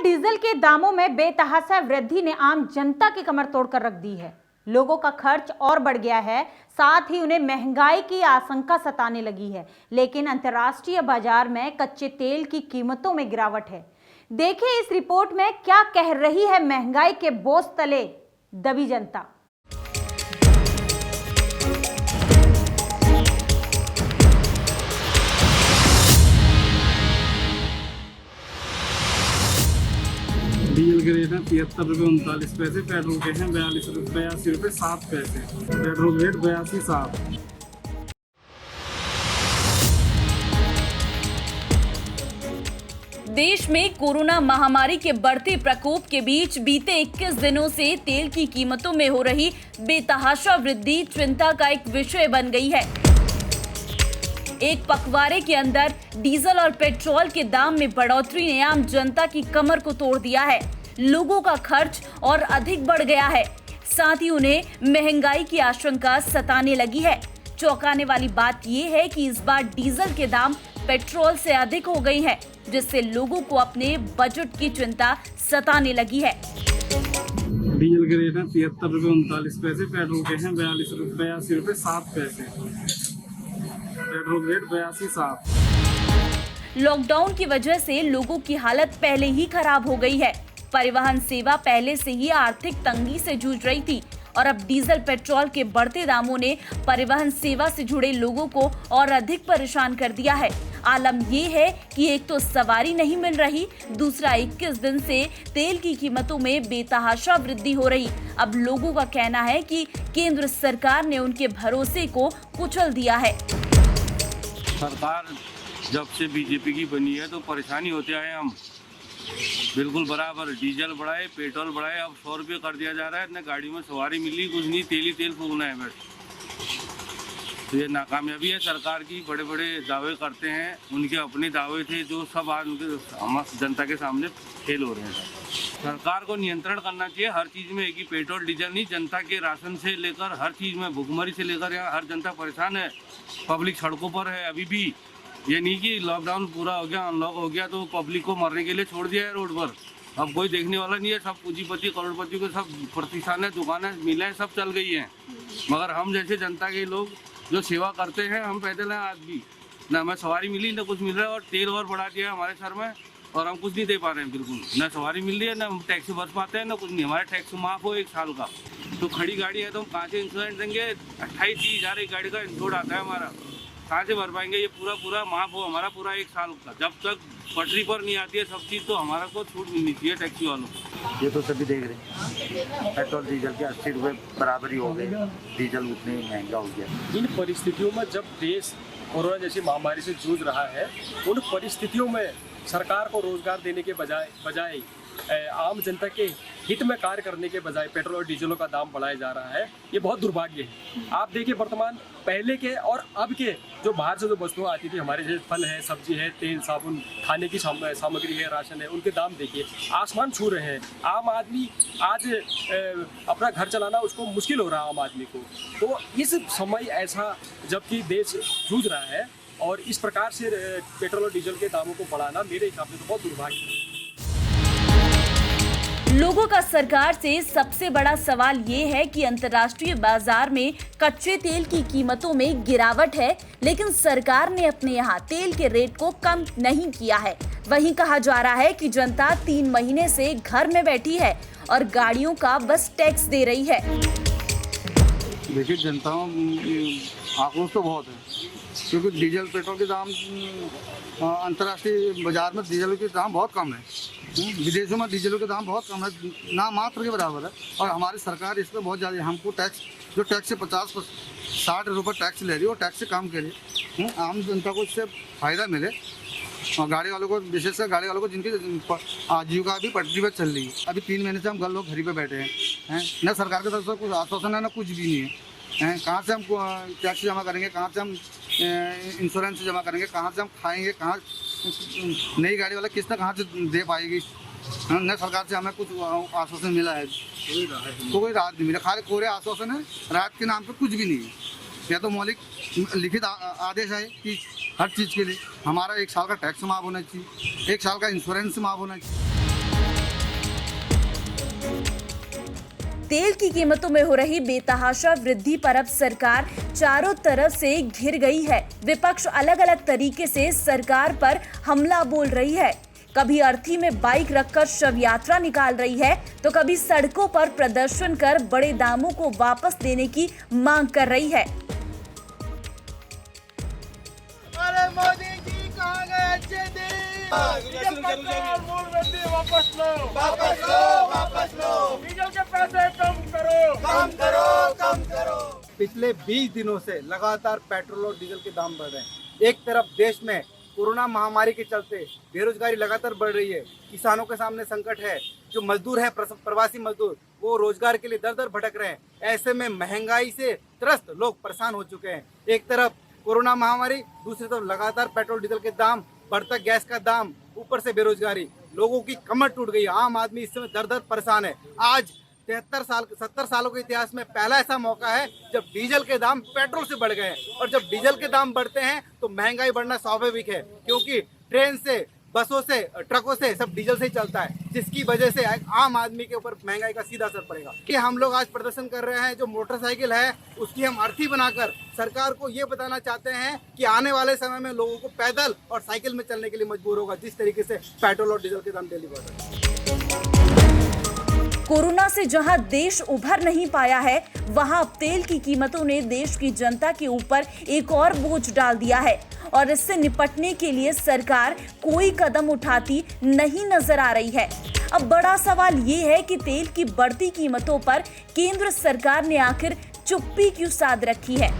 Diesel के दामों में बेतहाशा वृद्धि ने आम जनता की कमर तोड़कर रख दी है। लोगों का खर्च और बढ़ गया है, साथ ही उन्हें महंगाई की आशंका सताने लगी है। लेकिन अंतर्राष्ट्रीय बाजार में कच्चे तेल की कीमतों में गिरावट है। देखिए इस रिपोर्ट में क्या कह रही है महंगाई के बोझ तले दबी जनता। डीजल के रेट हैं 73 रुपये 39 पैसे, पेट्रोल के हैं 82 रुपये 7 पैसे, पेट्रोल रेट 82.7। देश में कोरोना महामारी के बढ़ते प्रकोप के बीच बीते 21 दिनों से तेल की कीमतों में हो रही बेतहाशा वृद्धि चिंता का एक विषय बन गई है। एक पखवाड़े के अंदर डीजल और पेट्रोल के दाम में बढ़ोतरी ने आम जनता की कमर को तोड़ दिया है। लोगों का खर्च और अधिक बढ़ गया है, साथ ही उन्हें महंगाई की आशंका सताने लगी है। चौंकाने वाली बात यह है कि इस बार डीजल के दाम पेट्रोल से अधिक हो गई है, जिससे लोगों को अपने बजट की चिंता सताने लगी है। डीजल के रेट हैं 73 रुपये 39 पैसे, पेट्रोल के हैं 82 रुपये 7 पैसे, पेट्रोल रेट 82.7। लॉकडाउन की वजह से लोगों की हालत पहले ही खराब हो गई है। परिवहन सेवा पहले से ही आर्थिक तंगी से जूझ रही थी और अब डीजल पेट्रोल के बढ़ते दामों ने परिवहन सेवा से जुड़े लोगों को और अधिक परेशान कर दिया है। आलम यह है कि एक तो सवारी नहीं मिल रही, दूसरा 21 दिन से तेल की कीमतों में बेतहाशा वृद्धि हो रही। अब लोगों का कहना है कि केंद्र सरकार ने उनके भरोसे को कुचल दिया है। सरकार जब से बीजेपी की बनी है तो परेशानी होते आए हम, बिल्कुल बराबर डीजल बढ़ाए, पेट्रोल बढ़ाए, अब 100 रुपये कर दिया जा रहा है। इतने गाड़ी में सवारी मिली कुछ नहीं, तेल फूकना है बस। तो ये नाकामयाबी है सरकार की। बड़े बड़े दावे करते हैं, उनके अपने दावे थे जो सब आज उनके जनता के सामने फेल हो रहे हैं। सरकार को नियंत्रण करना चाहिए हर चीज़ में, कि पेट्रोल डीजल नहीं, जनता के राशन से लेकर हर चीज़ में, भुखमरी से लेकर यहाँ हर जनता परेशान है। पब्लिक सड़कों पर है अभी भी। ये नहीं कि लॉकडाउन पूरा हो गया, अनलॉक हो गया तो पब्लिक को मरने के लिए छोड़ दिया है रोड पर। अब कोई देखने वाला नहीं है। सब पूंजीपति करोड़पति को सब प्रतिष्ठानें, दुकानें, मिलें सब चल गई हैं। मगर हम जैसे जनता के लोग जो सेवा करते हैं, हम पैदल हैं आज भी, ना हमें सवारी मिली ना कुछ मिल रहा है, और तेल और बढ़ा दिया है हमारे सर में और हम कुछ नहीं दे पा रहे हैं। बिल्कुल ना सवारी मिल रही है, ना हम टैक्सी भर पाते हैं, ना कुछ नहीं। हमारा टैक्स माफ़ हो 1 साल का, तो खड़ी गाड़ी है तो हम कहाँ से इंश्योरेंस देंगे? 28-30 हज़ार एक गाड़ी का इंश्योर आता है हमारा, कहाँ से भर पाएंगे? ये पूरा माफ़ हो हमारा पूरा 1 साल का। जब तक पटरी पर नहीं आती है सब चीज़, तो हमारा को छूट मिलनी चाहिए टैक्सी वालों को। ये तो सभी देख रहे हैं, पेट्रोल डीजल के 80 रुपये बराबर ही हो गए, डीजल उतने महंगा हो गया। इन परिस्थितियों में जब देश कोरोना जैसी महामारी से जूझ रहा है, उन परिस्थितियों में सरकार को रोजगार देने के बजाय आम जनता के हित में कार्य करने के बजाय पेट्रोल और डीजलों का दाम बढ़ाया जा रहा है। ये बहुत दुर्भाग्य है। आप देखिए वर्तमान पहले के और अब के जो बाहर से जो वस्तुएं आती थी, हमारे जैसे फल है, सब्जी है, तेल, साबुन, खाने की सामग्री है, राशन है, उनके दाम देखिए आसमान छू रहे हैं। आम आदमी आज अपना घर चलाना उसको मुश्किल हो रहा है आम आदमी को। तो इस समय ऐसा जबकि देश जूझ रहा है और इस प्रकार से पेट्रोल और डीजल के दामों को बढ़ाना मेरे हिसाब से तो बहुत दुर्भाग्य है। लोगों का सरकार से सबसे बड़ा सवाल ये है कि अंतर्राष्ट्रीय बाजार में कच्चे तेल की कीमतों में गिरावट है, लेकिन सरकार ने अपने यहाँ तेल के रेट को कम नहीं किया है। वहीं कहा जा रहा है कि जनता 3 महीने से घर में बैठी है और गाड़ियों का बस टैक्स दे रही है। देखिए जनता आक्रोश तो बहुत है, क्योंकि डीजल पेट्रोल के दाम अंतर्राष्ट्रीय बाजार में डीजल के दाम बहुत कम है। विदेशों में डीजलों के दाम बहुत कम है, ना मात्र के बराबर है। और हमारी सरकार इस पर बहुत ज़्यादा, हमको टैक्स जो टैक्स से 50-60 रुपये टैक्स ले रही है, वो टैक्स से कम करिए, आम जनता को इससे फ़ायदा मिले। और गाड़ी वालों को, विशेषकर गाड़ी वालों को जिनकी आजीविका भी पटरी पर चल रही है। अभी 3 महीने से हम घर लोग घर पे बैठे हैं, न सरकार की तरफ से कुछ आश्वासन है, न कुछ भी नहीं है। कहाँ से हम टैक्स जमा करेंगे, कहाँ से हम इंश्योरेंस जमा करेंगे, कहाँ से हम खाएंगे, कहाँ नई गाड़ी वाला किस्त कहाँ से दे पाएगी? न सरकार से हमें कुछ आश्वासन मिला है, तो कोई राहत नहीं मिला। खाली कोरे आश्वासन है, राहत के नाम पे कुछ भी नहीं है। या तो मौलिक लिखित आदेश है कि हर चीज़ के लिए हमारा 1 साल का टैक्स माफ़ होना चाहिए, 1 साल का इंश्योरेंस माफ़ होना चाहिए। तेल की कीमतों में हो रही बेतहाशा वृद्धि पर अब सरकार चारों तरफ से घिर गई है। विपक्ष अलग अलग तरीके से सरकार पर हमला बोल रही है। कभी अर्थी में बाइक रखकर शव यात्रा निकाल रही है तो कभी सड़कों पर प्रदर्शन कर बड़े दामों को वापस देने की मांग कर रही है। अरे मोदी जी कहाँ गए अच्छे दिन? वापस लो, वापस लो, वापस लो। डीजल के पैसे कम करो, कम करो, कम करो। पिछले 20 दिनों से लगातार पेट्रोल और डीजल के दाम बढ़ रहे हैं। एक तरफ देश में कोरोना महामारी के चलते बेरोजगारी लगातार बढ़ रही है, किसानों के सामने संकट है, जो मजदूर है प्रवासी मजदूर वो रोजगार के लिए दर दर भटक रहे हैं। ऐसे में महंगाई से त्रस्त लोग परेशान हो चुके हैं। एक तरफ कोरोना महामारी, दूसरी तरफ लगातार पेट्रोल डीजल के दाम, बढ़ता गैस का दाम, ऊपर से बेरोजगारी, लोगों की कमर टूट गई। आम आदमी इस समय दर दर परेशान है। आज 70 सालों के इतिहास में पहला ऐसा मौका है जब डीजल के दाम पेट्रोल से बढ़ गए हैं। और जब डीजल के दाम बढ़ते हैं तो महंगाई बढ़ना स्वाभाविक है, क्योंकि ट्रेन से, बसों से, ट्रकों से सब डीजल से ही चलता है, जिसकी वजह से आम आदमी के ऊपर महंगाई का सीधा असर पड़ेगा। कि हम लोग आज प्रदर्शन कर रहे हैं, जो मोटरसाइकिल है उसकी हम अर्थी बनाकर सरकार को ये बताना चाहते हैं कि आने वाले समय में लोगों को पैदल और साइकिल में चलने के लिए मजबूर होगा, जिस तरीके से पेट्रोल और डीजल के दाम डेली बढ़ रहे हैं। कोरोना से जहां देश उभर नहीं पाया है, वहां अब तेल की कीमतों ने देश की जनता के ऊपर एक और बोझ डाल दिया है और इससे निपटने के लिए सरकार कोई कदम उठाती नहीं नजर आ रही है। अब बड़ा सवाल ये है कि तेल की बढ़ती कीमतों पर केंद्र सरकार ने आखिर चुप्पी क्यों साध रखी है।